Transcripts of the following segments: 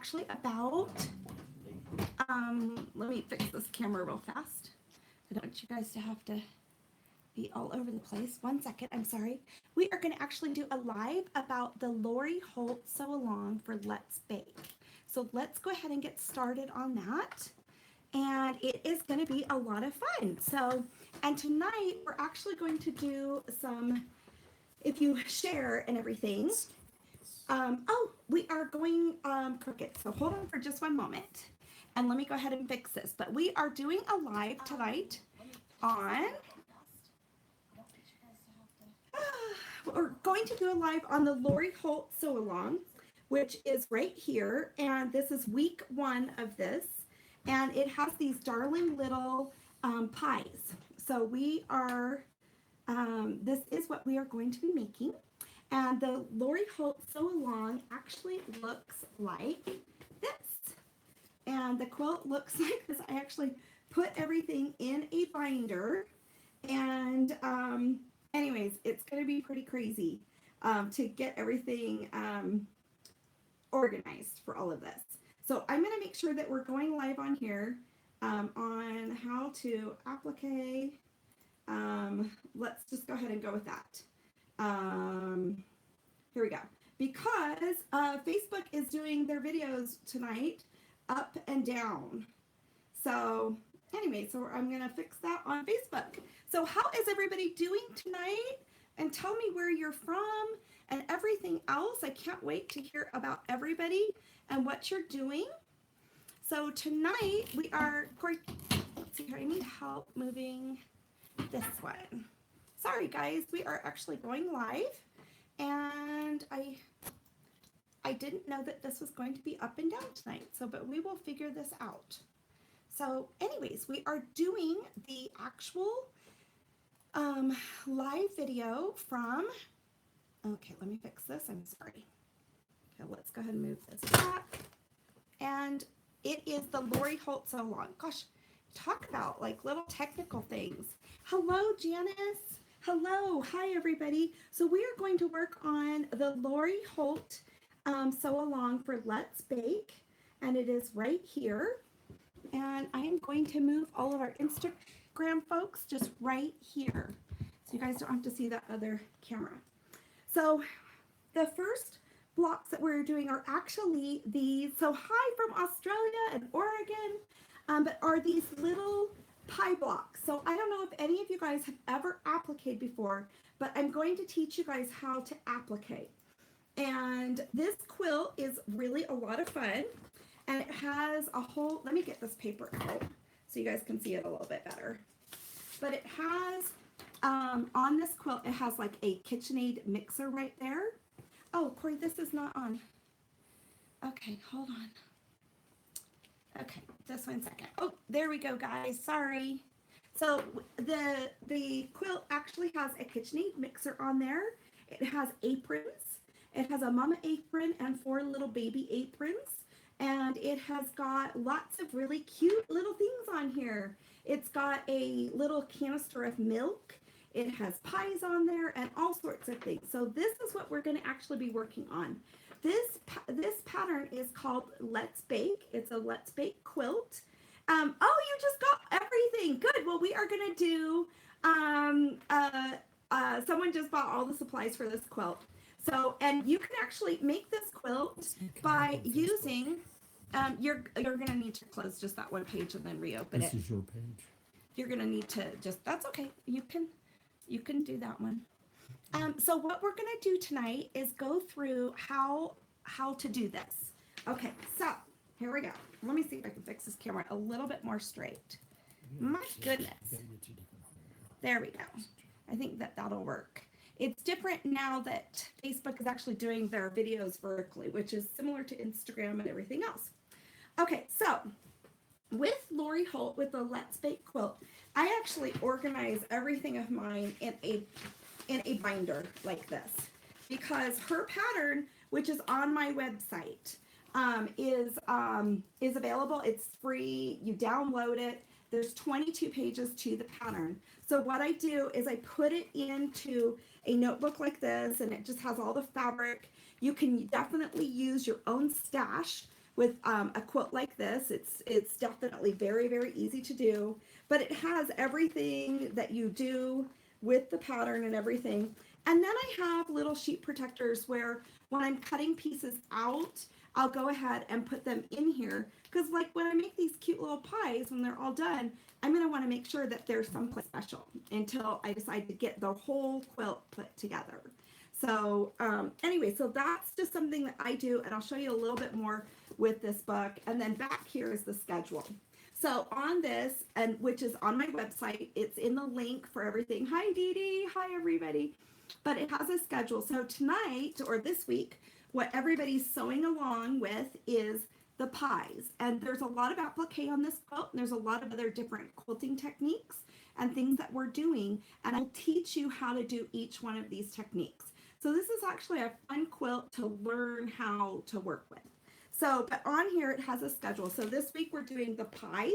actually about, let me fix this camera real fast. I don't want you guys to have to be all over the place. One second, I'm sorry. We are going to actually do a live about the Lori Holt Sew Along for Let's Bake. So let's go ahead and get started on that. And it is going to be a lot of fun. So, and tonight we're actually going to do some, if you share and everything. Oh, we are going crooked. So hold on for just one moment. And let me go ahead and fix this. But we are doing a live tonight on, we're going to do a live on the Lori Holt Sew Along, which is right here. And this is week 1 of this. And it has these darling little pies. So we are, this is what we are going to be making. And the Lori Holt Sew Along actually looks like this. And the quilt looks like this. I actually put everything in a binder. And anyways, it's going to be pretty crazy to get everything organized for all of this. So I'm going to make sure that we're going live on here on how to applique. Let's just go ahead and go with that. Here we go. Because Facebook is doing their videos tonight up and down. So anyway, so I'm going to fix that on Facebook. So how is everybody doing tonight? And tell me where you're from and everything else. I can't wait to hear about everybody and what you're doing. So tonight we are, Corey, let's see here, I need help moving this one. Sorry guys, we are actually going live, and I didn't know that this was going to be up and down tonight, so but we will figure this out. So anyways, we are doing the actual live video from, okay, let me fix this, I'm sorry. Okay, let's go ahead and move this back. And it is the Lori Holt Sew Along. Gosh, talk about like little technical things. Hello, Janice. Hello. Hi, everybody. So we are going to work on the Lori Holt Sew Along for Let's Bake. And it is right here. And I am going to move all of our Instagram folks just right here. So you guys don't have to see that other camera. So the first blocks that we're doing are actually these, so hi from Australia and Oregon, but are these little pie blocks. So I don't know if any of you guys have ever appliqued before, but I'm going to teach you guys how to applique. And this quilt is really a lot of fun, and it has a whole, let me get this paper out so you guys can see it a little bit better. But it has, on this quilt, it has like a KitchenAid mixer right there. Oh, Corey, this is not on. Okay, hold on. Okay, just 1 second. Oh, there we go, guys. Sorry. So the quilt actually has a KitchenAid mixer on there. It has aprons. It has a mama apron and 4 little baby aprons. And it has got lots of really cute little things on here. It's got a little canister of milk. It has pies on there and all sorts of things. So this is what we're going to actually be working on. This pattern is called Let's Bake. It's a Let's Bake quilt. Oh, you just got everything. Good. Well, we are going to do, someone just bought all the supplies for this quilt. So, and you can actually make this quilt by using, you're going to need to close just that one page and then reopen it. This is your page. You're going to need to just, that's okay. You can do that one. So what we're going to do tonight is go through how to do this. Okay, so here we go. Let me see if I can fix this camera a little bit more straight. My goodness. There we go. I think that'll work. It's different now that Facebook is actually doing their videos vertically, which is similar to Instagram and everything else. Okay, so with Lori Holt, with the Let's Bake quilt, I actually organize everything of mine in a binder like this, because her pattern, which is on my website, is available. It's free. You download it. There's 22 pages to the pattern. So what I do is I put it into a notebook like this, and it just has all the fabric. You can definitely use your own stash with a quilt like this. It's definitely very, very easy to do, but it has everything that you do with the pattern and everything. And then I have little sheet protectors where when I'm cutting pieces out, I'll go ahead and put them in here, because like when I make these cute little pies, when they're all done, I'm going to want to make sure that they're someplace special until I decide to get the whole quilt put together. So anyway, so that's just something that I do, and I'll show you a little bit more with this book. And then back here is the schedule. So on this, and which is on my website, it's in the link for everything. Hi Dee Dee, hi everybody. But it has a schedule. So tonight or this week, what everybody's sewing along with is the pies. And there's a lot of applique on this quilt, and there's a lot of other different quilting techniques and things that we're doing. And I'll teach you how to do each one of these techniques. So this is actually a fun quilt to learn how to work with. So, but on here it has a schedule. So this week we're doing the pies,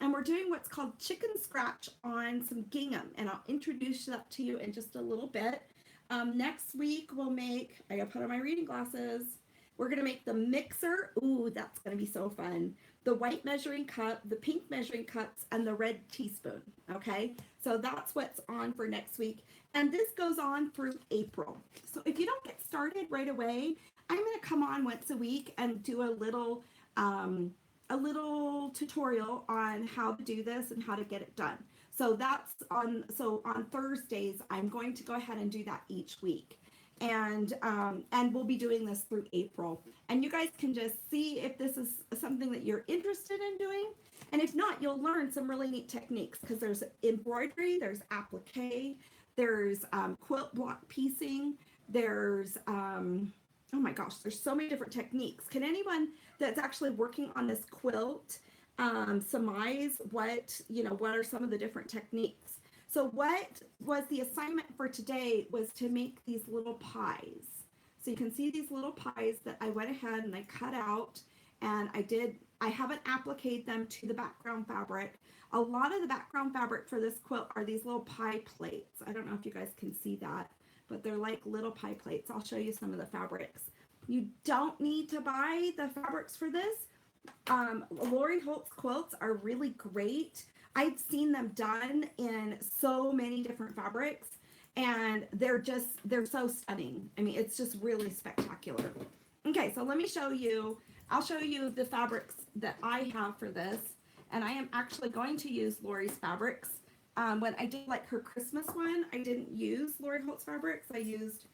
and we're doing what's called chicken scratch on some gingham, and I'll introduce that to you in just a little bit. Next week we'll make, I gotta put on my reading glasses, we're gonna make the mixer. Ooh, that's gonna be so fun. The white measuring cup, the pink measuring cups, and the red teaspoon. Okay, so that's what's on for next week, and this goes on through April. So if you don't get started right away, I'm gonna come on once a week and do a little tutorial on how to do this and how to get it done. So that's on, so on Thursdays, I'm going to go ahead and do that each week. And we'll be doing this through April. And you guys can just see if this is something that you're interested in doing. And if not, you'll learn some really neat techniques, because there's embroidery, there's applique, there's quilt block piecing, there's, oh my gosh, there's so many different techniques. Can anyone that's actually working on this quilt surmise what are some of the different techniques? So what was the assignment for today was to make these little pies. So you can see these little pies that I went ahead and I cut out, and I haven't appliqued them to the background fabric. A lot of the background fabric for this quilt are these little pie plates. I don't know if you guys can see that, but they're like little pie plates. I'll show you some of the fabrics. You don't need to buy the fabrics for this. Lori Holt's quilts are really great. I've seen them done in so many different fabrics, and they're so stunning. I mean, it's just really spectacular. Okay, so let me show you. I'll show you the fabrics that I have for this, and I am actually going to use Lori's fabrics. When I did like her Christmas one, I didn't use Lori Holt's fabrics. I used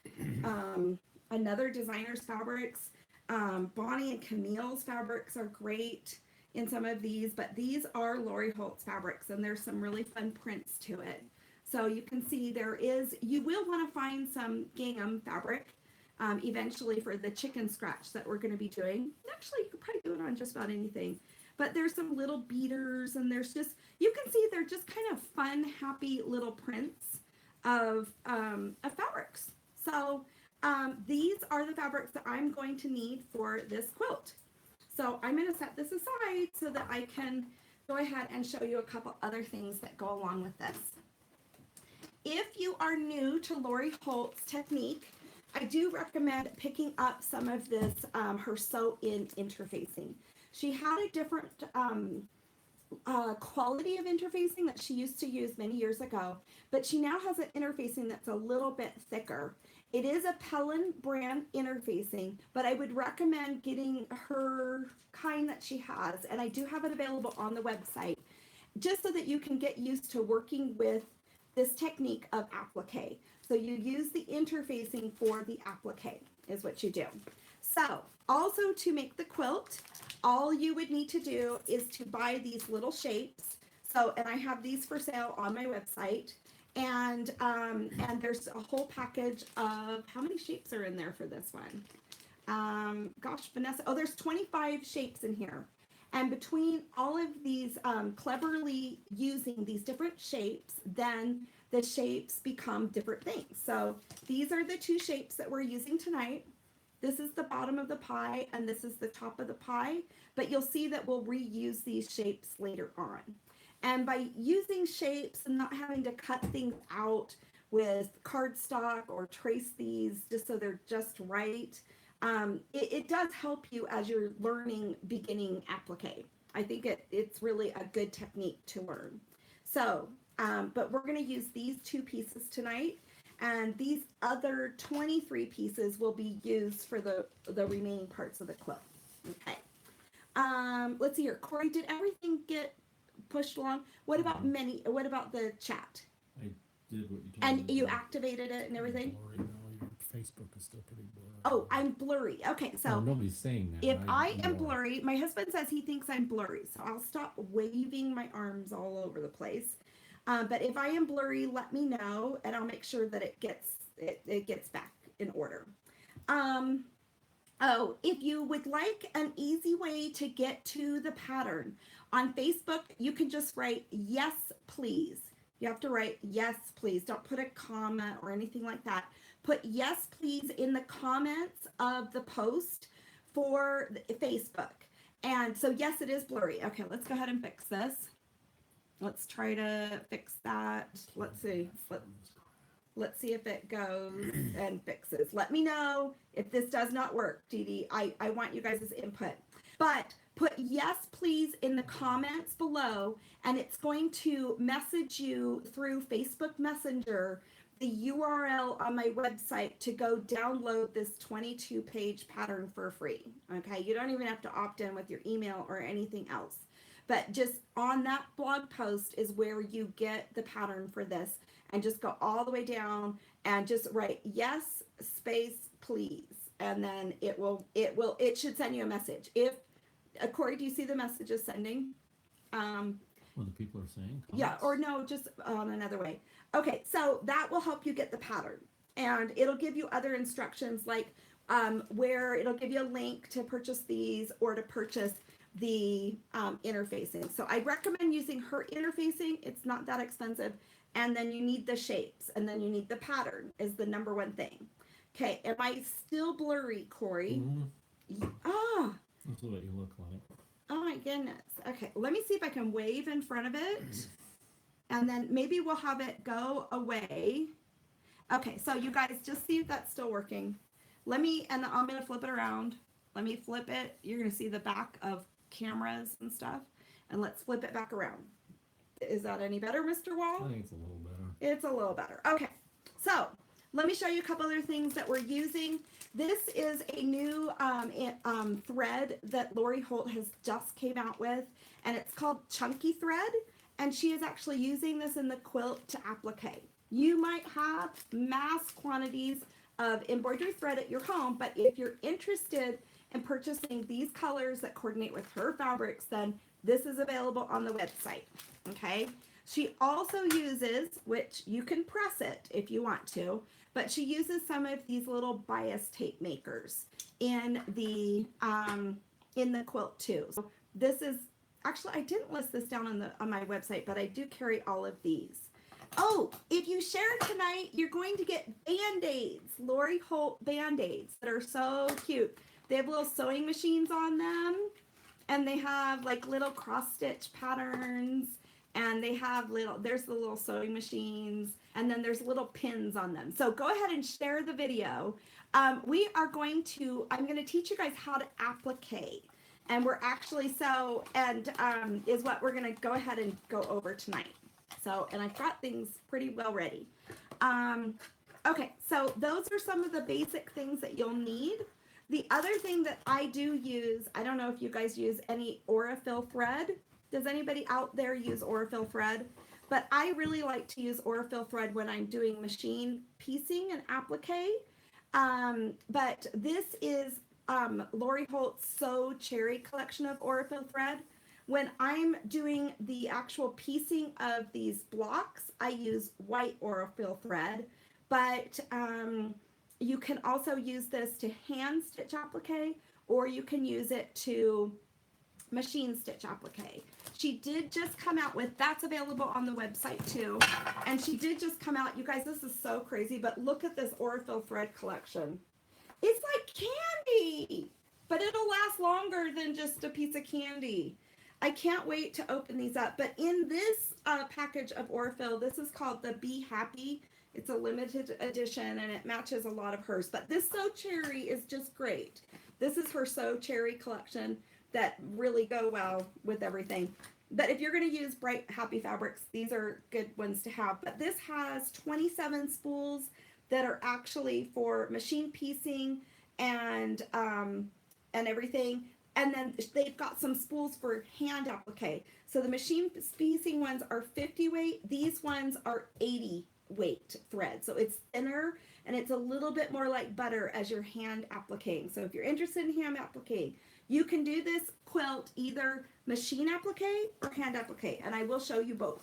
another designer's fabrics. Bonnie and Camille's fabrics are great in some of these, but these are Lori Holt's fabrics, and there's some really fun prints to it. So you can see you will want to find some gingham fabric eventually for the chicken scratch that we're going to be doing. Actually, you could probably do it on just about anything. But there's some little beaters, and there's just, you can see they're just kind of fun, happy little prints of fabrics. So these are the fabrics that I'm going to need for this quilt. So I'm going to set this aside so that I can go ahead and show you a couple other things that go along with this. If you are new to Lori Holt's technique, I do recommend picking up some of this, her sew-in interfacing. She had a different quality of interfacing that she used to use many years ago, but she now has an interfacing that's a little bit thicker. It is a Pellon brand interfacing, but I would recommend getting her kind that she has, and I do have it available on the website, just so that you can get used to working with this technique of applique. So you use the interfacing for the applique is what you do. So also to make the quilt, all you would need to do is to buy these little shapes. So, and I have these for sale on my website. And there's a whole package of, how many shapes are in there for this one? Gosh, Vanessa, oh, there's 25 shapes in here. And between all of these, cleverly using these different shapes, then the shapes become different things. So these are the two shapes that we're using tonight. This is the bottom of the pie, and this is the top of the pie, but you'll see that we'll reuse these shapes later on. And by using shapes and not having to cut things out with cardstock or trace these just so they're just right, it does help you as you're learning beginning applique. I think it's really a good technique to learn. So, but we're going to use these 2 pieces tonight, and these other 23 pieces will be used for the remaining parts of the quilt. Okay. Let's see here. Corey, did everything get pushed along? What about what about the chat? I did what you told me. And you activated it and everything? Blurry now. Your Facebook is still pretty blurry. Oh, I'm blurry. Okay, so No, nobody's saying that. if I am you are. blurry, my husband says he thinks I'm blurry, so I'll stop waving my arms all over the place. But if I am blurry, let me know, and I'll make sure that it gets back in order. Oh, if you would like an easy way to get to the pattern, on Facebook, you can just write yes, please. You have to write yes, please. Don't put a comma or anything like that. Put yes, please in the comments of the post for Facebook. And so, yes, it is blurry. Okay, let's go ahead and fix this. Let's try to fix that. Let's see. Let's see if it goes and fixes. Let me know if this does not work, Dee Dee. I want you guys' input. But put yes, please in the comments below, and it's going to message you through Facebook Messenger the URL on my website to go download this 22-page pattern for free. Okay, you don't even have to opt in with your email or anything else. But just on that blog post is where you get the pattern for this. And just go all the way down and just write yes space please, and then it should send you a message. If Corey, do you see the messages sending? What the people are saying? Comments? Yeah, or no, just on another way. Okay, so that will help you get the pattern, and it'll give you other instructions like where it'll give you a link to purchase these or to purchase the interfacing. So I recommend using her interfacing. It's not that expensive. And then you need the shapes, and then you need the pattern is the number one thing. Okay, am I still blurry, Corey? Mm-hmm. Oh. That's what you look like. Oh my goodness. Okay, let me see if I can wave in front of it, and then maybe we'll have it go away. Okay, so you guys just see if that's still working. And I'm gonna flip it around. Let me flip it. You're gonna see the back of cameras and stuff, and let's flip it back around. Is that any better, Mr. Wall? I think it's a little better. It's a little better. Okay, so let me show you a couple other things that we're using. This is a new thread that Lori Holt has just came out with, and it's called Chunky Thread, and she is actually using this in the quilt to applique. You might have mass quantities of embroidery thread at your home, but if you're interested in purchasing these colors that coordinate with her fabrics, then this is available on the website. Okay, she also uses, which you can press it if you want to, but she uses some of these little bias tape makers in the quilt too. So this is actually, I didn't list this down on my website, but I do carry all of these. Oh, if you share tonight, you're going to get Band-Aids, Lori Holt Band-Aids that are so cute. They have little sewing machines on them, and they have like little cross stitch patterns. And they have there's the little sewing machines, and then there's little pins on them. So go ahead and share the video. I'm going to teach you guys how to applique. And we're actually, is what we're going to go ahead and go over tonight. So, and I've got things pretty well ready. Okay, so those are some of the basic things that you'll need. The other thing that I do use, I don't know if you guys use any Aurifil thread. Does anybody out there use Aurifil thread? But I really like to use Aurifil thread when I'm doing machine piecing and applique. But this is Lori Holt's Sew Cherry collection of Aurifil thread. When I'm doing the actual piecing of these blocks, I use white Aurifil thread. But you can also use this to hand stitch applique, or you can use it to machine stitch applique. She did just come out with, that's available on the website too, and she did just come out, you guys, this is so crazy, but look at this Aurifil thread collection. It's like candy, but it'll last longer than just a piece of candy. I can't wait to open these up. But in this package of Aurifil, this is called the Be Happy It's a limited edition and it matches a lot of hers. But this So Cherry is just great. This is her So Cherry collection that really go well with everything. But if you're going to use bright, happy fabrics, these are good ones to have. But this has 27 spools that are actually for machine piecing and everything. And then they've got some spools for hand applique. So the machine piecing ones are 50 weight. These ones are 80 weight thread. So it's thinner and it's a little bit more like butter as you're hand appliquing. So if you're interested in hand appliquing, you can do this quilt either machine applique or hand applique. And I will show you both.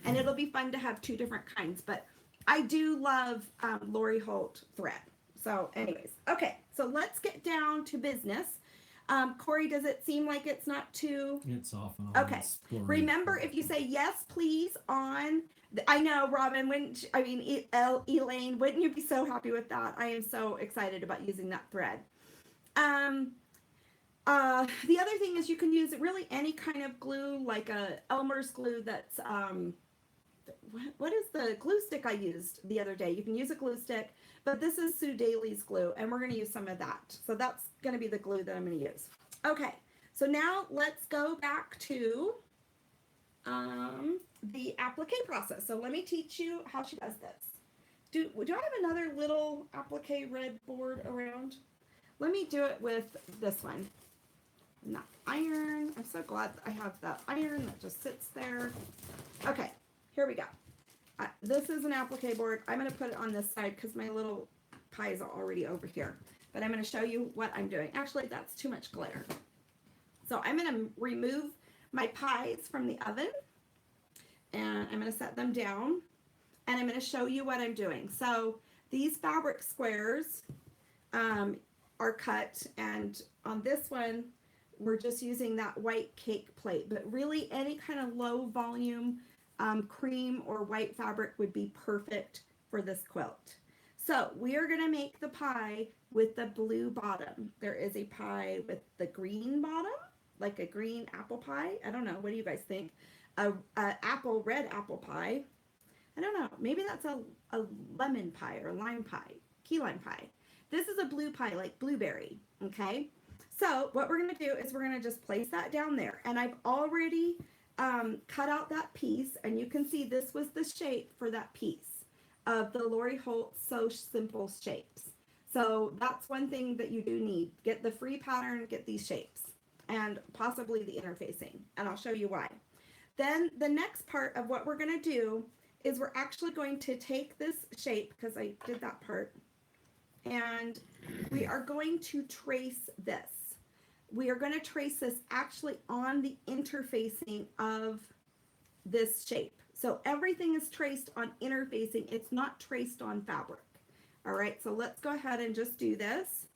And it'll be fun to have two different kinds. But I do love Lori Holt thread. So anyways, okay. So let's get down to business. Corey, does it seem like it's not too? It's off and on. Okay. It's blurry. Remember, if you say yes, please on. I know, Robin. Elaine, wouldn't you be so happy with that? I am so excited about using that thread. The other thing is you can use really any kind of glue, like a Elmer's glue. That's what is the glue stick I used the other day? You can use a glue stick. But this is Sue Daly's glue, and we're going to use some of that. So that's going to be the glue that I'm going to use. Okay, so now let's go back to the applique process. So let me teach you how she does this. Do I have another little applique red board around? Let me do it with this one. And that iron. I'm so glad I have that iron that just sits there. Okay, here we go. This is an applique board. I'm going to put it on this side because my little pies are already over here. But I'm going to show you what I'm doing. Actually, that's too much glitter. So I'm going to remove my pies from the oven. And I'm going to set them down. And I'm going to show you what I'm doing. So these fabric squares are cut. And on this one, we're just using that white cake plate. But really, any kind of low volume cream or white fabric would be perfect for this quilt. So we are going to make the pie with the blue bottom. There is a pie with the green bottom, like a green apple pie. I don't know. What do you guys think? A red apple pie. I don't know. Maybe that's a lemon pie or lime pie, key lime pie. This is a blue pie, like blueberry. Okay. So what we're going to do is we're going to just place that down there. And I've already cut out that piece, and you can see this was the shape for that piece of the Lori Holt So Simple shapes. So that's one thing that you do need. Get the free pattern, get these shapes, and possibly the interfacing, and I'll show you why. Then the next part of what we're going to do is we're actually going to take this shape, because I did that part, and we are going to trace this. We are going to trace this actually on the interfacing of this shape. So everything is traced on interfacing. It's not traced on fabric. All right, so let's go ahead and just do this.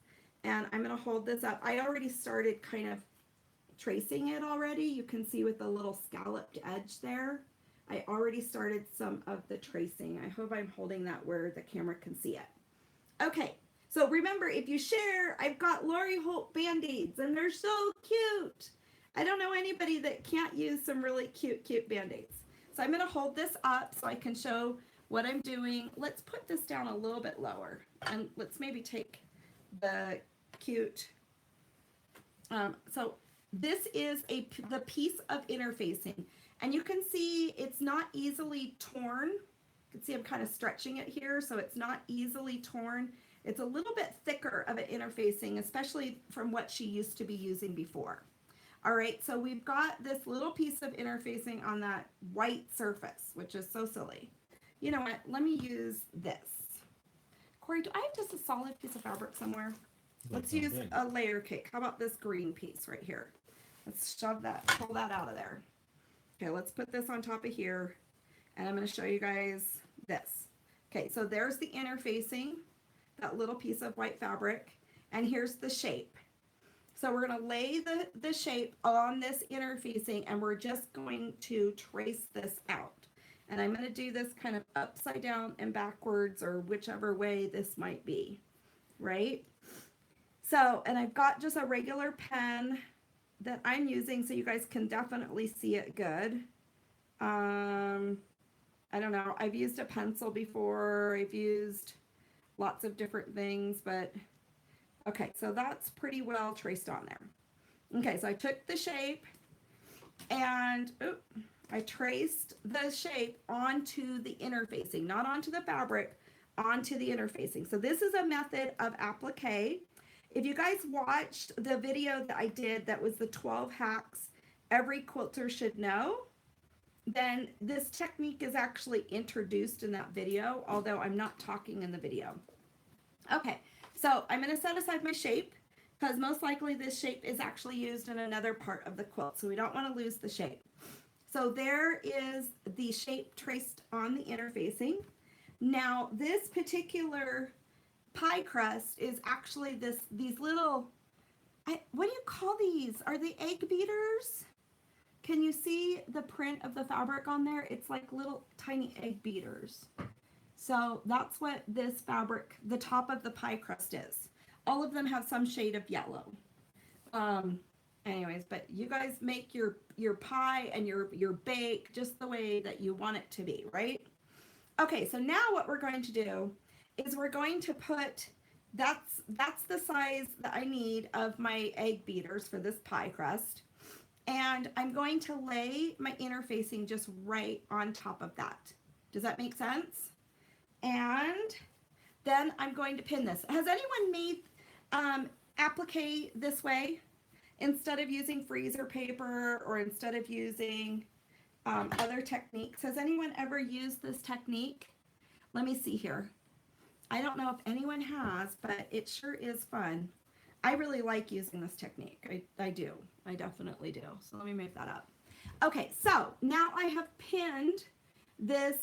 And I'm going to hold this up. I already started kind of tracing it already. You can see with the little scalloped edge there. I already started some of the tracing. I hope I'm holding that where the camera can see it. Okay. So remember, if you share, I've got Lori Holt Band-Aids, and they're so cute. I don't know anybody that can't use some really cute Band-Aids. So I'm going to hold this up so I can show what I'm doing. Let's put this down a little bit lower, and let's maybe take the cute. So this is the piece of interfacing, and you can see it's not easily torn. You can see I'm kind of stretching it here, so it's not easily torn. It's a little bit thicker of an interfacing, especially from what she used to be using before. All right, so we've got this little piece of interfacing on that white surface, which is so silly. You know what? Let me use this. Corey, do I have just a solid piece of fabric somewhere? Let's use a layer cake. How about this green piece right here? Let's shove that, pull that out of there. Okay, let's put this on top of here, and I'm going to show you guys this. Okay, so there's the interfacing, that little piece of white fabric, and here's the shape. So we're going to lay the shape on this interfacing, and we're just going to trace this out. And I'm going to do this kind of upside down and backwards, or whichever way this might be, right? So, and I've got just a regular pen that I'm using so you guys can definitely see it good. I'm I don't know. I've used a pencil before. I've used lots of different things, but okay, so that's pretty well traced on there. Okay, so I took the shape and I traced the shape onto the interfacing, not onto the fabric, onto the interfacing. So this is a method of applique. If you guys watched the video that I did that was the 12 hacks every quilter should know, then this technique is actually introduced in that video, although I'm not talking in the video. Okay, so I'm going to set aside my shape because most likely this shape is actually used in another part of the quilt, so we don't want to lose the shape. So there is the shape traced on the interfacing. Now this particular pie crust is actually these little, what do you call these? Are they egg beaters? Can you see the print of the fabric on there? It's like little tiny egg beaters. So that's what this fabric, the top of the pie crust is. All of them have some shade of yellow. Anyways, but you guys make your pie and your bake just the way that you want it to be, right? Okay, so now what we're going to do is we're going to put, that's the size that I need of my egg beaters for this pie crust. And I'm going to lay my interfacing just right on top of that. Does that make sense? And then I'm going to pin this. Has anyone made applique this way? Instead of using freezer paper or instead of using other techniques. Has anyone ever used this technique? Let me see here. I don't know if anyone has, but it sure is fun. I really like using this technique. I do. I definitely do. So let me move that up. Okay, so now I have pinned this,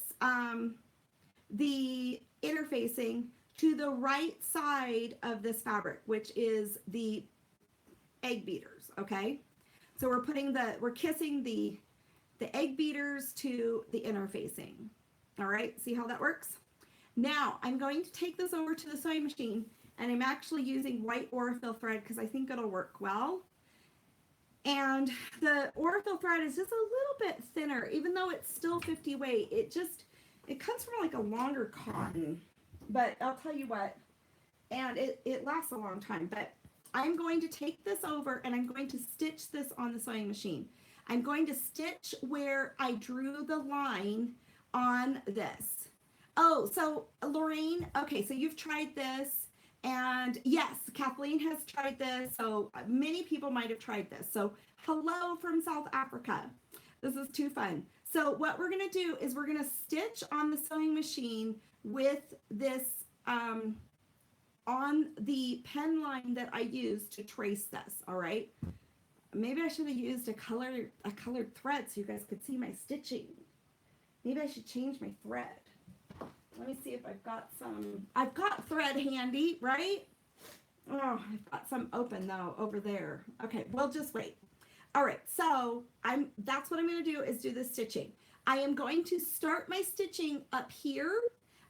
the interfacing to the right side of this fabric, which is the egg beaters, okay? So we're kissing the egg beaters to the interfacing. All right, see how that works? Now I'm going to take this over to the sewing machine, and I'm actually using white Orifil thread because I think it'll work well. And the Orifil thread is just a little bit thinner, even though it's still 50 weight. It comes from like a longer cotton, but I'll tell you what, and it lasts a long time. But I'm going to take this over and I'm going to stitch this on the sewing machine. I'm going to stitch where I drew the line on this. Oh, so Lorraine, okay, so you've tried this, and yes, Kathleen has tried this, so many people might have tried this. So hello from South Africa. This is too fun. So what we're gonna do is we're gonna stitch on the sewing machine with this, on the pen line that I used to trace this, all right? Maybe I should have used a colored thread so you guys could see my stitching. Maybe I should change my thread. Let me see if I've got thread handy, right? Oh, I've got some open though over there. Okay, we'll just wait. All right, so that's what I'm going to do is do the stitching. I am going to start my stitching up here.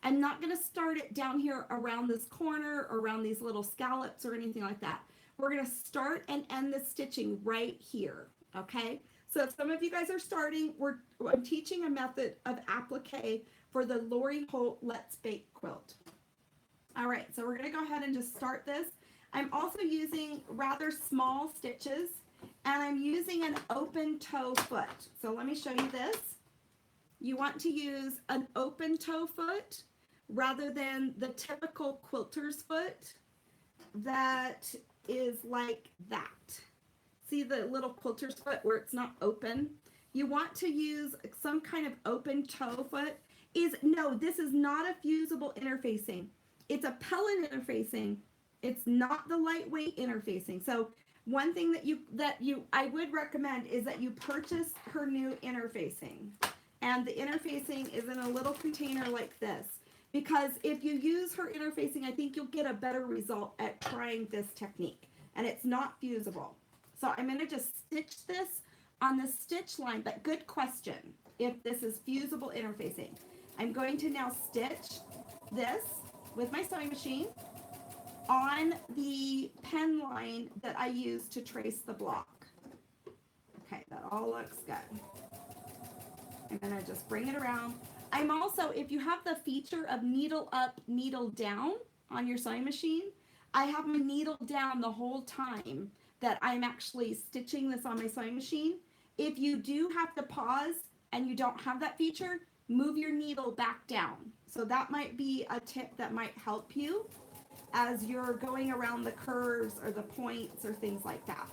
I'm not going to start it down here around this corner or around these little scallops or anything like that. We're going to start and end the stitching right here, okay? So if some of you guys are starting, I'm teaching a method of applique for the Lori Holt Let's Bake quilt. All right, so we're going to go ahead and just start this. I'm also using rather small stitches, and I'm using an open toe foot. So let me show you this. You want to use an open toe foot rather than the typical quilter's foot that is like that. See the little quilter's foot where it's not open? You want to use some kind of open toe foot. No, this is not a fusible interfacing. It's a pellon interfacing. It's not the lightweight interfacing. So one thing that I would recommend is that you purchase her new interfacing. And the interfacing is in a little container like this. Because if you use her interfacing, I think you'll get a better result at trying this technique. And it's not fusible. So I'm going to just stitch this on the stitch line. But good question, if this is fusible interfacing. I'm going to now stitch this with my sewing machine on the pen line that I used to trace the block. Okay, that all looks good. I'm going to just bring it around. I'm also, if you have the feature of needle up, needle down on your sewing machine, I have my needle down the whole time that I'm actually stitching this on my sewing machine. If you do have to pause and you don't have that feature, move your needle back down. So that might be a tip that might help you as you're going around the curves or the points or things like that.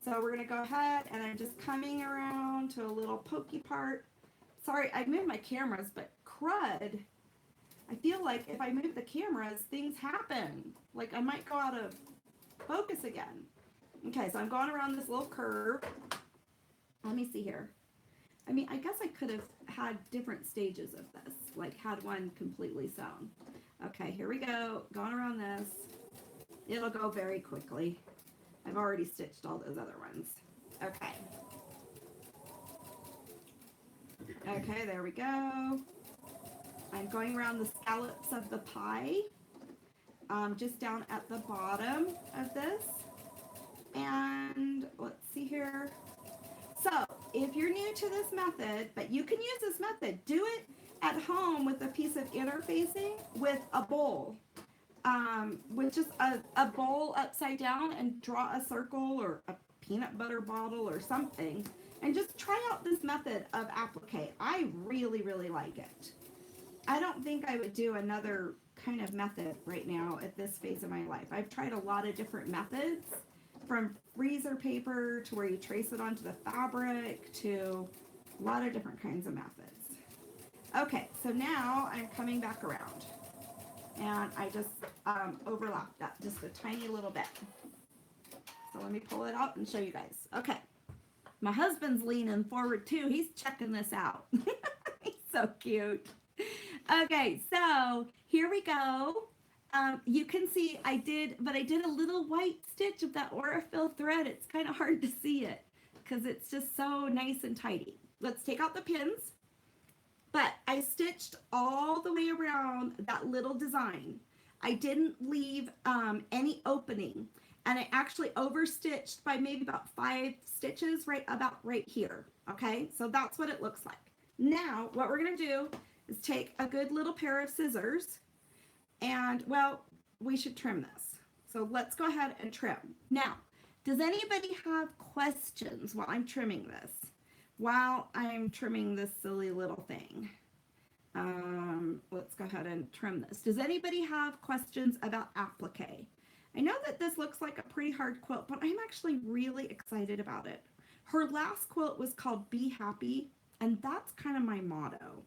So we're gonna go ahead and I'm just coming around to a little pokey part. Sorry, I moved my cameras, but crud. I feel like if I move the cameras, things happen. Like I might go out of focus again. Okay, so I'm going around this little curve. Let me see here. I mean, I guess I could have had different stages of this, like had one completely sewn. Okay, here we go, going around this. It'll go very quickly. I've already stitched all those other ones. Okay. Okay, there we go. I'm going around the scallops of the pie, just down at the bottom of this. And let's see here. So if you're new to this method, but you can use this method, do it at home with a piece of interfacing with a bowl. With just a bowl upside down and draw a circle or a peanut butter bottle or something and just try out this method of applique. I really, really like it. I don't think I would do another kind of method right now at this phase of my life. I've tried a lot of different methods, from freezer paper to where you trace it onto the fabric to a lot of different kinds of methods. Okay, so now I'm coming back around. And I just overlapped that just a tiny little bit. So let me pull it out and show you guys. Okay. My husband's leaning forward too. He's checking this out. He's so cute. Okay, so here we go. You can see I did a little white stitch of that Aurifil thread. It's kind of hard to see it because it's just so nice and tidy. Let's take out the pins. But I stitched all the way around that little design. I didn't leave any opening. And I actually overstitched by maybe about 5 stitches right here. Okay, so that's what it looks like. Now, what we're going to do is take a good little pair of scissors. And, well, we should trim this. So let's go ahead and trim. Now, does anybody have questions while I'm trimming this? While I'm trimming this silly little thing. Let's go ahead and trim this. Does anybody have questions about applique? I know that this looks like a pretty hard quilt, but I'm actually really excited about it. Her last quilt was called Be Happy, and that's kind of my motto.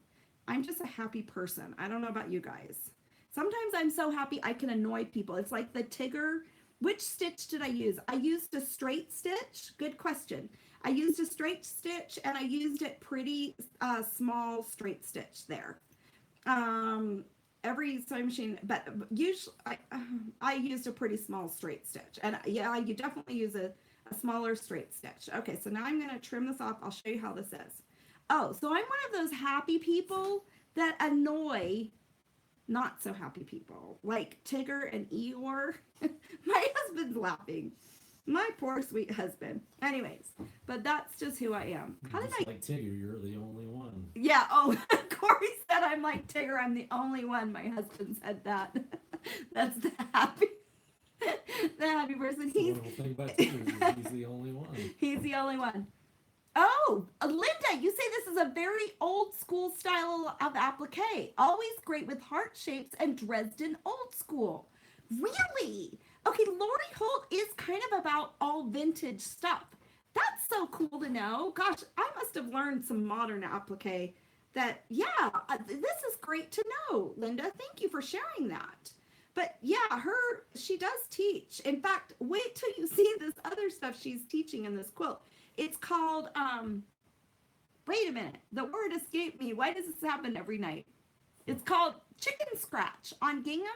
I'm just a happy person. I don't know about you guys. Sometimes I'm so happy I can annoy people. It's like the Tigger. Which stitch did I use? I used a straight stitch. Good question. I used a straight stitch and I used it pretty small straight stitch there. Every sewing machine, but usually I used a pretty small straight stitch. And yeah, you definitely use a smaller straight stitch. Okay, so now I'm going to trim this off. I'll show you how this is. Oh, so I'm one of those happy people that annoy not so happy people, like Tigger and Eeyore. My husband's laughing. My poor sweet husband. Anyways, but that's just who I am. How did I? Like Tigger, you're the only one. Yeah. Oh, Corey said I'm like Tigger. I'm the only one. My husband said that. That's the happy person. The wonderful thing about Tigger is he's the only one. He's the only one. Oh, Linda, you say this is a very old school style of applique. Always great with heart shapes and Dresden old school. Really? Okay, Lori Holt is kind of about all vintage stuff. That's so cool to know. Gosh, I must have learned some modern applique that, yeah, this is great to know, Linda. Thank you for sharing that. But yeah, she does teach. In fact, wait till you see this other stuff she's teaching in this quilt. It's called, wait a minute, the word escaped me. Why does this happen every night? It's called chicken scratch on gingham.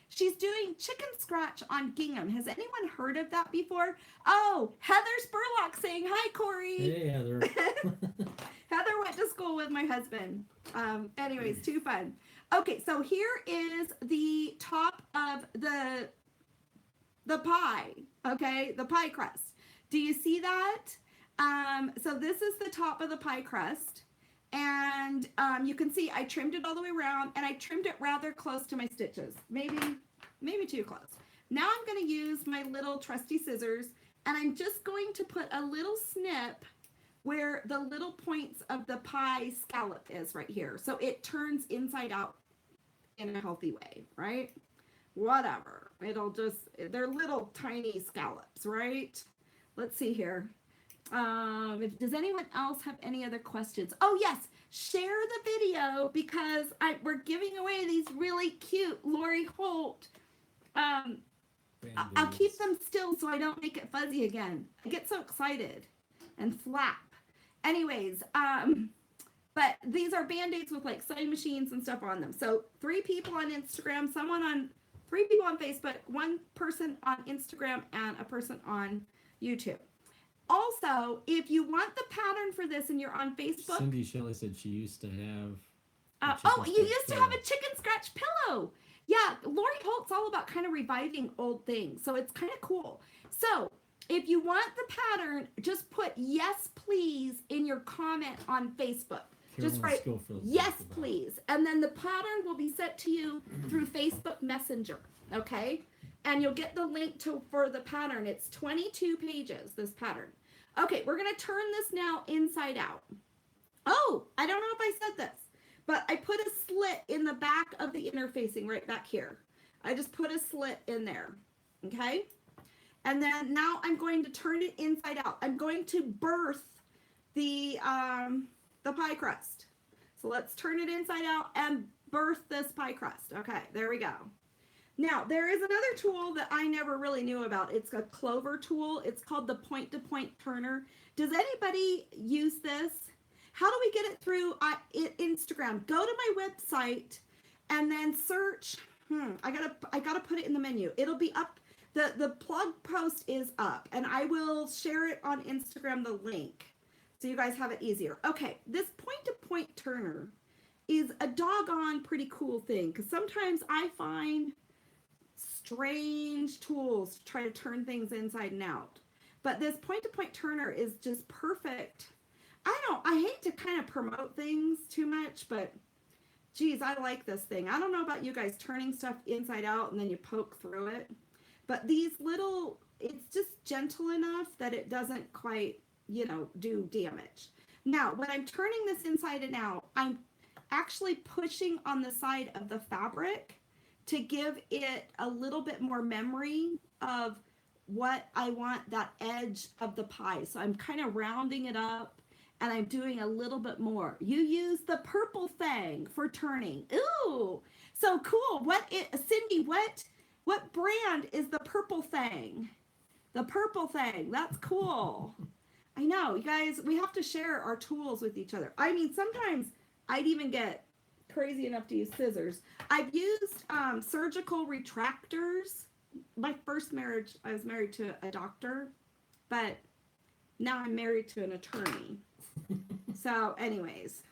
She's doing chicken scratch on gingham. Has anyone heard of that before? Oh, Heather Spurlock saying hi, Corey. Hey, Heather. Heather went to school with my husband. Anyways, too fun. Okay, so here is the top of the pie, okay, the pie crust. Do you see that? So this is the top of the pie crust. And you can see I trimmed it all the way around, and I trimmed it rather close to my stitches, maybe too close. Now I'm going to use my little trusty scissors, and I'm just going to put a little snip where the little points of the pie scallop is right here. So it turns inside out in a healthy way, right? Whatever. They're little tiny scallops, right? Let's see here. Does anyone else have any other questions? Oh yes, share the video because we're giving away these really cute Lori Holt. I'll keep them still so I don't make it fuzzy again. I get so excited and flap. Anyways, but these are Band-Aids with like sewing machines and stuff on them. So 3 people on Instagram, 3 people on Facebook, 1 person on Instagram, and a person on YouTube. Also, if you want the pattern for this and you're on Facebook. Cindy Shelley said she used to have. You used to have a chicken scratch pillow. Yeah, Lori Holt's all about kind of reviving old things. So it's kind of cool. So if you want the pattern, just put yes, please in your comment on Facebook. Just write yes, please. And then the pattern will be sent to you through Facebook Messenger. Okay. And you'll get the link for the pattern. It's 22 pages, this pattern. Okay, we're going to turn this now inside out. Oh, I don't know if I said this, but I put a slit in the back of the interfacing right back here. I just put a slit in there. Okay. And then now I'm going to turn it inside out. I'm going to birth the pie crust. So let's turn it inside out and birth this pie crust. Okay, there we go. Now, there is another tool that I never really knew about. It's a clover tool. It's called the point-to-point turner. Does anybody use this? How do we get it through Instagram? Go to my website and then search. I gotta put it in the menu. It'll be up. The blog post is up, and I will share it on Instagram, the link, so you guys have it easier. Okay, this point-to-point turner is a doggone pretty cool thing, because sometimes I find strange tools to try to turn things inside and out. But this point-to-point turner is just perfect. I hate to kind of promote things too much, but geez, I like this thing. I don't know about you guys turning stuff inside out and then you poke through it. But these it's just gentle enough that it doesn't quite, do damage. Now, when I'm turning this inside and out, I'm actually pushing on the side of the fabric to give it a little bit more memory of what I want that edge of the pie. So I'm kind of rounding it up and I'm doing a little bit more. You use the purple thing for turning. Ooh, so cool. Cindy, what brand is the purple thing? The purple thing. That's cool. I know, you guys, we have to share our tools with each other. I mean, sometimes I'd even get crazy enough to use scissors. I've used surgical retractors. My first marriage, I was married to a doctor, but now I'm married to an attorney. So anyways,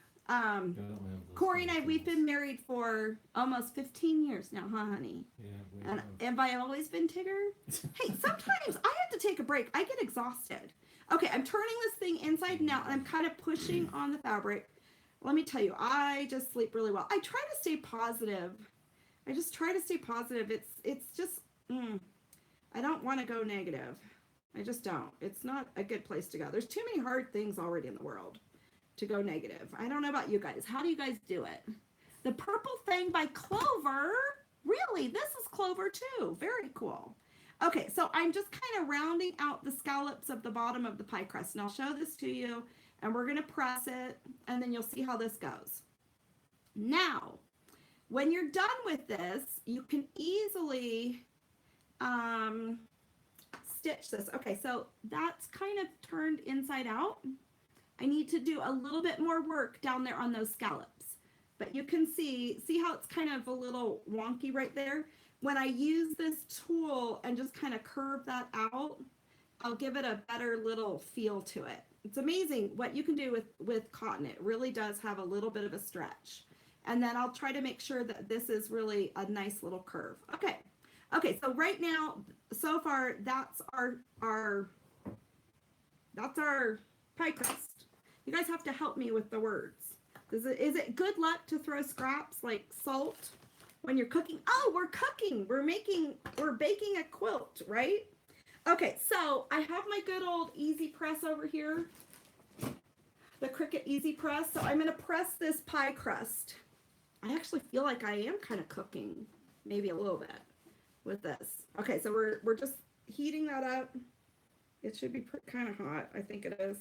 Corey and we've been married for almost 15 years now, huh, honey? Yeah. And have I always been Tigger? Hey, sometimes I have to take a break. I get exhausted. Okay, I'm turning this thing inside and out, and I'm kind of pushing on the fabric. Let me tell you, I just sleep really well. I try to stay positive. I just try to stay positive. It's just, I don't want to go negative. I just don't. It's not a good place to go. There's too many hard things already in the world to go negative. I don't know about you guys. How do you guys do it? The purple thing by Clover. Really? This is Clover too. Very cool. Okay, so I'm just kind of rounding out the scallops of the bottom of the pie crust. And I'll show this to you. And we're going to press it. And then you'll see how this goes. Now, when you're done with this, you can easily stitch this. Okay, so that's kind of turned inside out. I need to do a little bit more work down there on those scallops. But you can see how it's kind of a little wonky right there? When I use this tool and just kind of curve that out, I'll give it a better little feel to it. It's amazing what you can do with cotton. It really does have a little bit of a stretch. And then I'll try to make sure that this is really a nice little curve. Okay, so right now, so far, that's our pie crust. You guys have to help me with the words. Is it good luck to throw scraps like salt when you're cooking? Oh, we're cooking. We're baking a quilt, right? Okay, so I have my good old Easy Press over here. The Cricut Easy Press. So I'm going to press this pie crust. I actually feel like I am kind of cooking, maybe a little bit with this. Okay, so we're just heating that up. It should be kind of hot. I think it is.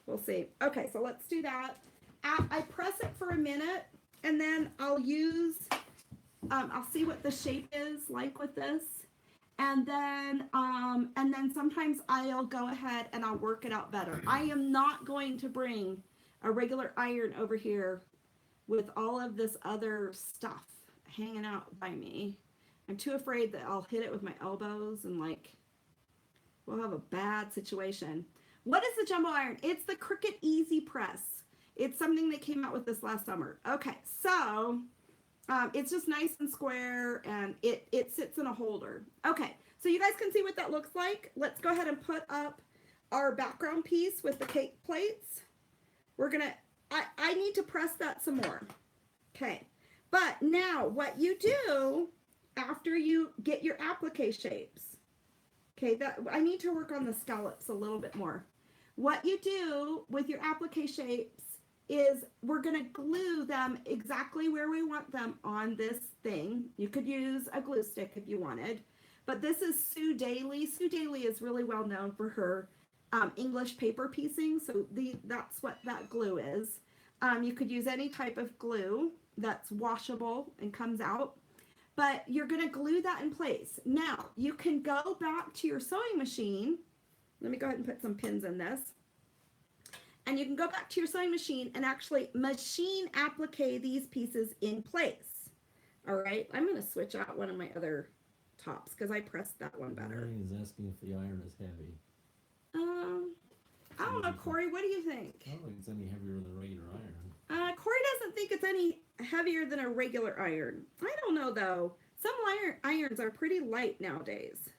We'll see. Okay, so let's do that. I press it for a minute, and then I'll see what the shape is like with this. And then sometimes I'll go ahead and I'll work it out better. I am not going to bring a regular iron over here with all of this other stuff hanging out by me. I'm too afraid that I'll hit it with my elbows and like we'll have a bad situation. What is the jumbo iron? It's the Cricut Easy Press. It's something that came out with this last summer. Okay, so it's just nice and square, and it sits in a holder. Okay, so you guys can see what that looks like. Let's go ahead and put up our background piece with the cake plates. We're gonna, I need to press that some more. Okay, but now what you do after you get your applique shapes, okay, that I need to work on the scallops a little bit more. What you do with your applique shapes is we're going to glue them exactly where we want them on this thing. You could use a glue stick if you wanted, but this is Sue Daly. Sue Daly is really well known for her English paper piecing, so that's what that glue is. You could use any type of glue that's washable and comes out, but you're going to glue that in place. Now, you can go back to your sewing machine. Let me go ahead and put some pins in this. And you can go back to your sewing machine and actually machine applique these pieces in place. All right, I'm going to switch out one of my other tops because I pressed that one better. Ryan is asking if the iron is heavy. I don't know, Corey, what do you think? I don't think it's any heavier than regular iron. Corey doesn't think it's any heavier than a regular iron. I don't know, though. Some irons are pretty light nowadays.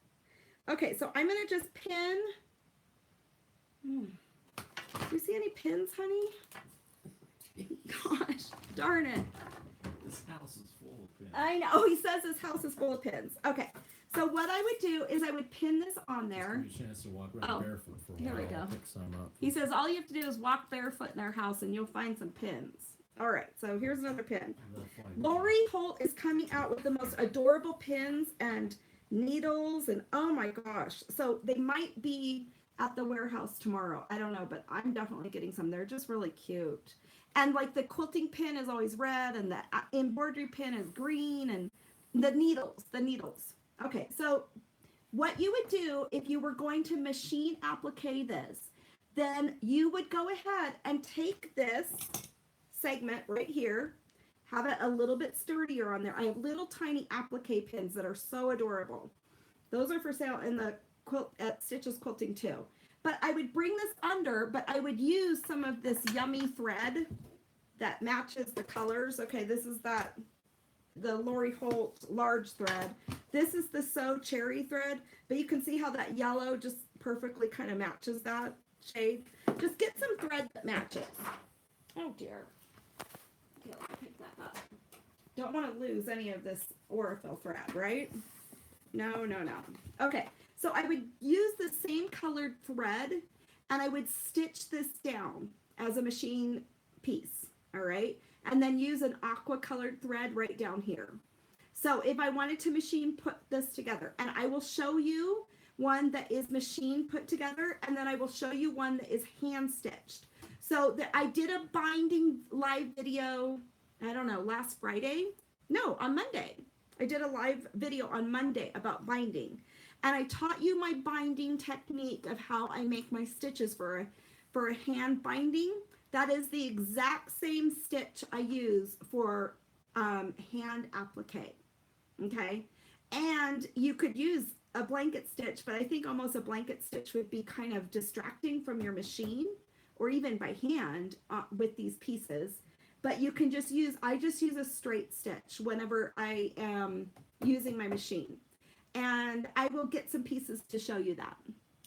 Okay, so I'm going to just pin. Do you see any pins, honey? Gosh, darn it. This house is full of pins. I know, he says his house is full of pins. Okay, so what I would do is I would pin this on there. Give you a chance to walk around barefoot for a here while. we go. Pick some up. He says all you have to do is walk barefoot in our house and you'll find some pins. All right, so here's another pin. Lori Holt is coming out with the most adorable pins and needles and oh my gosh. So they might be at the warehouse tomorrow. I don't know, but I'm definitely getting some. They're just really cute. And like the quilting pin is always red and the embroidery pin is green and the needles. Okay, so what you would do if you were going to machine applique this, then you would go ahead and take this segment right here, have it a little bit sturdier on there. I have little tiny applique pins that are so adorable. Those are for sale in the quilt at Stitches Quilting too. But I would bring this under, but I would use some of this yummy thread that matches the colors. Okay, this is the Lori Holt large thread. This is the So Cherry thread, but you can see how that yellow just perfectly kind of matches that shade. Just get some thread that matches. Oh dear. Okay, let me pick that up. Don't want to lose any of this orifil thread, right? No. Okay, so I would use the same colored thread and I would stitch this down as a machine piece, all right? And then use an aqua colored thread right down here. So if I wanted to machine put this together, and I will show you one that is machine put together, and then I will show you one that is hand stitched. So I did a binding live video, I don't know, last Friday? No, on Monday. I did a live video on Monday about binding. And I taught you my binding technique of how I make my stitches for a hand binding. That is the exact same stitch I use for hand applique, okay? And you could use a blanket stitch, but I think almost a blanket stitch would be kind of distracting from your machine or even by hand with these pieces. But you can just use, I just use a straight stitch whenever I am using my machine. And I will get some pieces to show you that.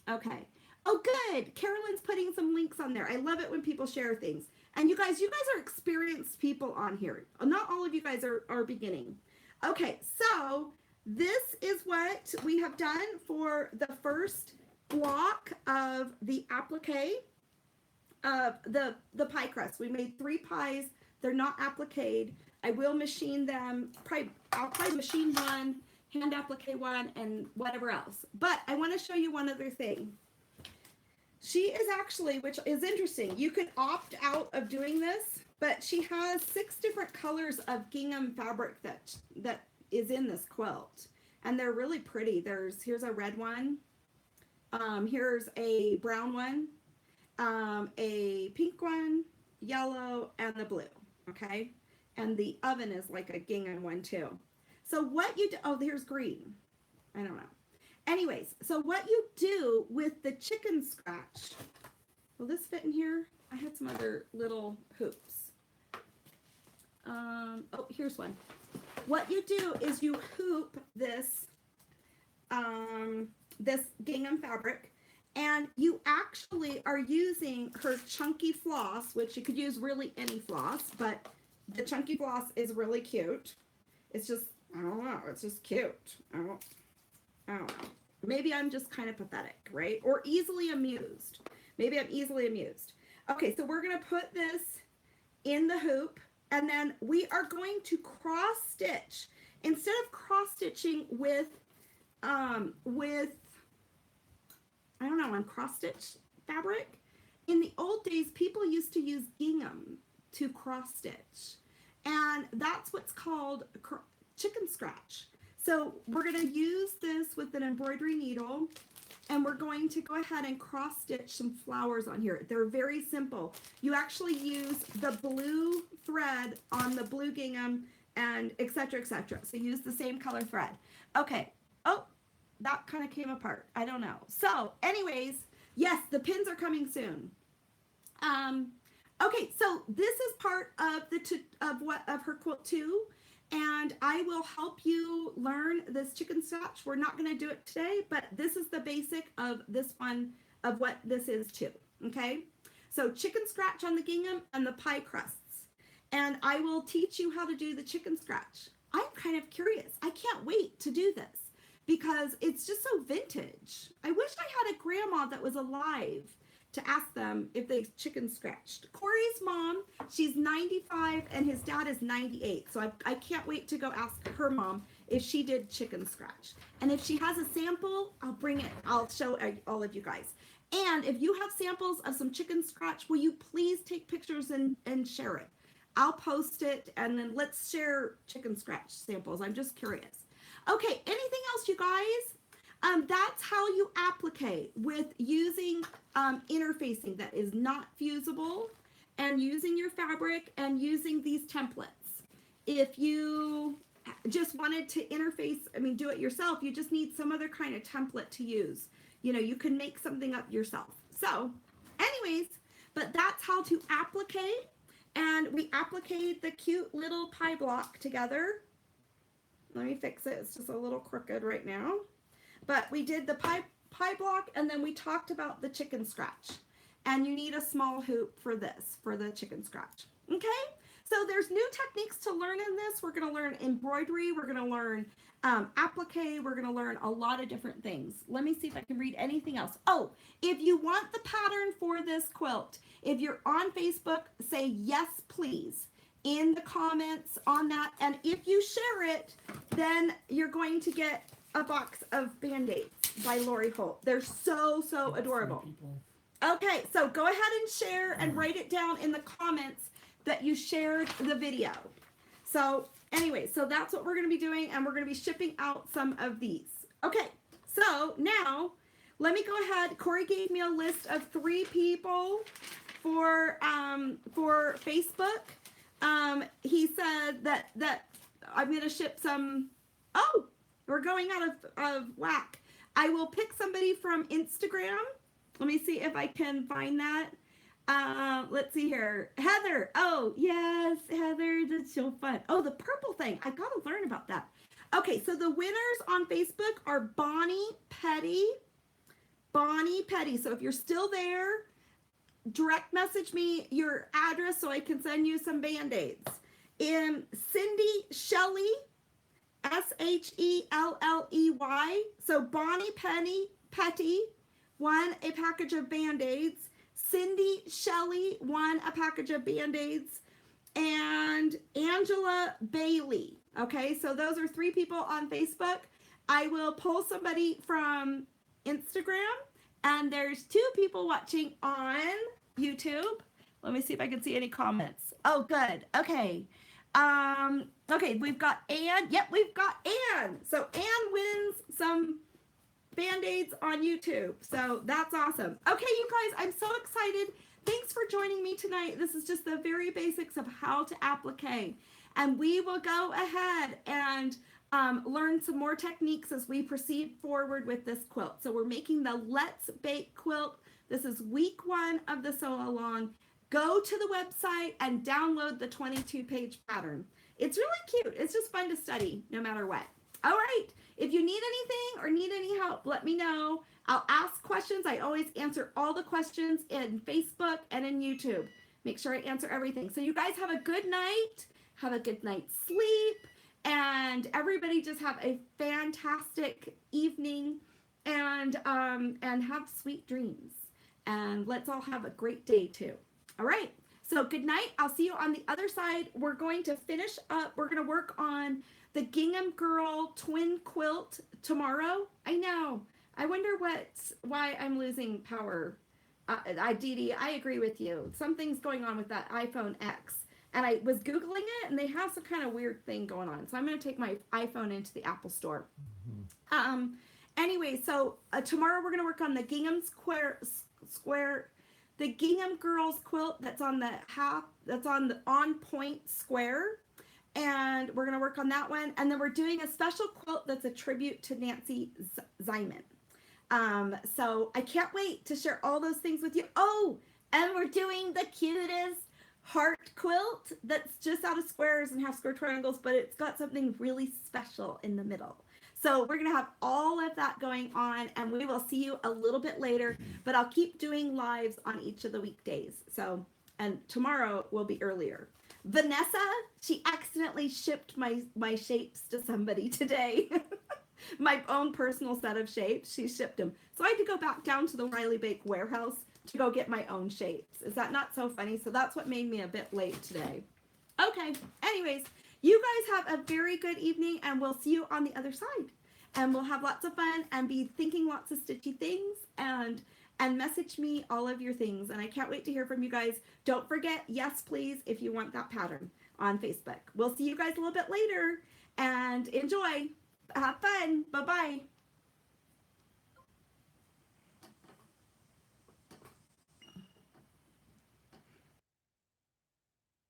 Okay. Oh, good. Carolyn's putting some links on there. I love it when people share things. And you guys are experienced people on here. Not all of you guys are beginning. Okay, so this is what we have done for the first block of the applique of the pie crust. We made 3 pies. They're not appliqued. I will machine them. I'll probably machine one, hand applique one, and whatever else. But I want to show you one other thing. She is actually, which is interesting, you can opt out of doing this, but she has 6 different colors of gingham fabric that is in this quilt. And they're really pretty. Here's a red one. Here's a brown one, a pink one, yellow, and the blue. Okay. And the oven is like a gingham one too. So what you do, oh, here's green. I don't know. Anyways, so what you do with the chicken scratch, will this fit in here? I had some other little hoops. Oh, here's one. What you do is you hoop this, this gingham fabric, and you actually are using her chunky floss, which you could use really any floss, but the chunky floss is really cute. It's just, I don't know, it's just cute. I don't know. Maybe I'm just kind of pathetic, right? Or easily amused. Maybe I'm easily amused. Okay, so we're going to put this in the hoop, and then we are going to cross stitch. Instead of cross stitching with I don't know, on cross stitch fabric, in the old days, people used to use gingham to cross stitch. And that's what's called chicken scratch. So we're going to use this with an embroidery needle, and we're going to go ahead and cross stitch some flowers on here. They're very simple. You actually use the blue thread on the blue gingham and et cetera, et cetera. So use the same color thread. Okay. Oh, that kind of came apart. I don't know. So anyways, yes, the pins are coming soon. Okay, so this is part of of her quilt too. And I will help you learn this chicken scratch. We're not going to do it today, but this is the basic of this one, of what this is too. Okay, so chicken scratch on the gingham and the pie crusts. And I will teach you how to do the chicken scratch. I'm kind of curious. I can't wait to do this because it's just so vintage. I wish I had a grandma that was alive to ask them if they chicken scratched. Corey's mom, she's 95 and his dad is 98. So I can't wait to go ask her mom if she did chicken scratch. And if she has a sample, I'll bring it. I'll show all of you guys. And if you have samples of some chicken scratch, will you please take pictures and share it? I'll post it and then let's share chicken scratch samples. I'm just curious. Okay, anything else, you guys? That's how you applique with using interfacing that is not fusible and using your fabric and using these templates. If you just wanted to interface, do it yourself, you just need some other kind of template to use. You know, you can make something up yourself. So anyways, but that's how to applique. And we appliqued the cute little pie block together. Let me fix it. It's just a little crooked right now. But we did the pie block, and then we talked about the chicken scratch. And you need a small hoop for this, for the chicken scratch. Okay? So there's new techniques to learn in this. We're going to learn embroidery. We're going to learn applique. We're going to learn a lot of different things. Let me see if I can read anything else. Oh, if you want the pattern for this quilt, if you're on Facebook, say yes, please, in the comments on that. And if you share it, then you're going to get a box of Band-Aids by Lori Holt. They're so, so adorable. Okay, so go ahead and share and write it down in the comments that you shared the video. So anyway, so that's what we're going to be doing, and we're going to be shipping out some of these. Okay, so now let me go ahead. Corey gave me a list of 3 people for Facebook. He said that I'm going to ship some. Oh, we're going out of whack. I will pick somebody from Instagram. Let me see if I can find that. Let's see here. Heather. Oh, yes, Heather. That's so fun. Oh, the purple thing. I got to learn about that. Okay, so the winners on Facebook are Bonnie Petty. Bonnie Petty. So if you're still there, direct message me your address so I can send you some Band-Aids. Cindy Shelley, Shelley. So Bonnie Petty won a package of Band-Aids. Cindy Shelley won a package of Band-Aids. And Angela Bailey. Okay, so those are 3 people on Facebook. I will pull somebody from Instagram, and there's 2 people watching on YouTube. Let me see if I can see any comments. Oh, good. Okay. Okay, we've got Anne. Yep, we've got Anne. So Anne wins some Band-Aids on YouTube. So that's awesome. Okay, you guys, I'm so excited. Thanks for joining me tonight. This is just the very basics of how to applique. And we will go ahead and learn some more techniques as we proceed forward with this quilt. So we're making the Let's Bake quilt. This is week 1 of the sew along. Go to the website and download the 22-page pattern. It's really cute. It's just fun to study no matter what. All right. If you need anything or need any help, let me know. I'll ask questions. I always answer all the questions in Facebook and in YouTube. Make sure I answer everything. So you guys have a good night. Have a good night's sleep. And everybody just have a fantastic evening and have sweet dreams. And let's all have a great day too. All right. So good night. I'll see you on the other side. We're going to finish up. We're going to work on the Gingham Girl twin quilt tomorrow. I know. I wonder why I'm losing power. Dee Dee, I agree with you. Something's going on with that iPhone X. And I was Googling it, and they have some kind of weird thing going on. So I'm going to take my iPhone into the Apple Store. Anyway, so tomorrow we're going to work on the Gingham the Gingham Girls quilt that's on the on point square. And we're going to work on that one. And then we're doing a special quilt that's a tribute to Nancy Ziman. So I can't wait to share all those things with you. Oh, and we're doing the cutest heart quilt that's just out of squares and half square triangles, but it's got something really special in the middle. So we're going to have all of that going on, and we will see you a little bit later, but I'll keep doing lives on each of the weekdays. So, and tomorrow will be earlier. Vanessa, she accidentally shipped my shapes to somebody today. My own personal set of shapes, she shipped them. So I had to go back down to the Riley Bake warehouse to go get my own shapes. Is that not so funny? So that's what made me a bit late today. Okay, anyways, you guys have a very good evening, and we'll see you on the other side. And we'll have lots of fun and be thinking lots of stitchy things and message me all of your things. And I can't wait to hear from you guys. Don't forget, yes, please, if you want that pattern on Facebook. We'll see you guys a little bit later, and enjoy. Have fun. Bye-bye.